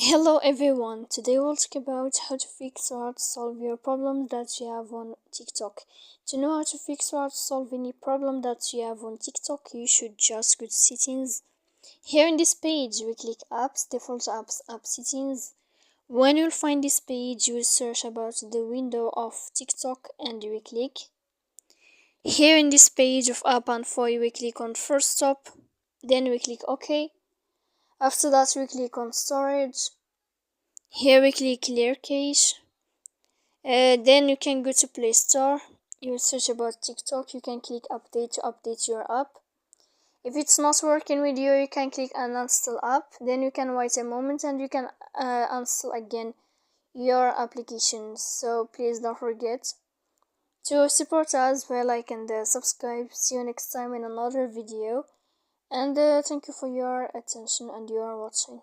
Hello everyone, today we'll talk about how to fix or how to solve your problems that you have on TikTok. To know how to fix or how to solve any problem that you have on TikTok, you should just go to settings. Here in this page, we click apps, default apps, app settings. When you'll find this page, you will search about the window of TikTok and you will click. Here in this page of app info, you will click on first stop, then we click OK. After that, we click on storage. Here we click clear cache. Then you can go to Play Store. You search about TikTok. You can click update to update your app. If it's not working with you, you can click uninstall app. Then you can wait a moment and you can install again your application. So please don't forget to support us by like and subscribe. See you next time in another video. And thank you for your attention and your watching.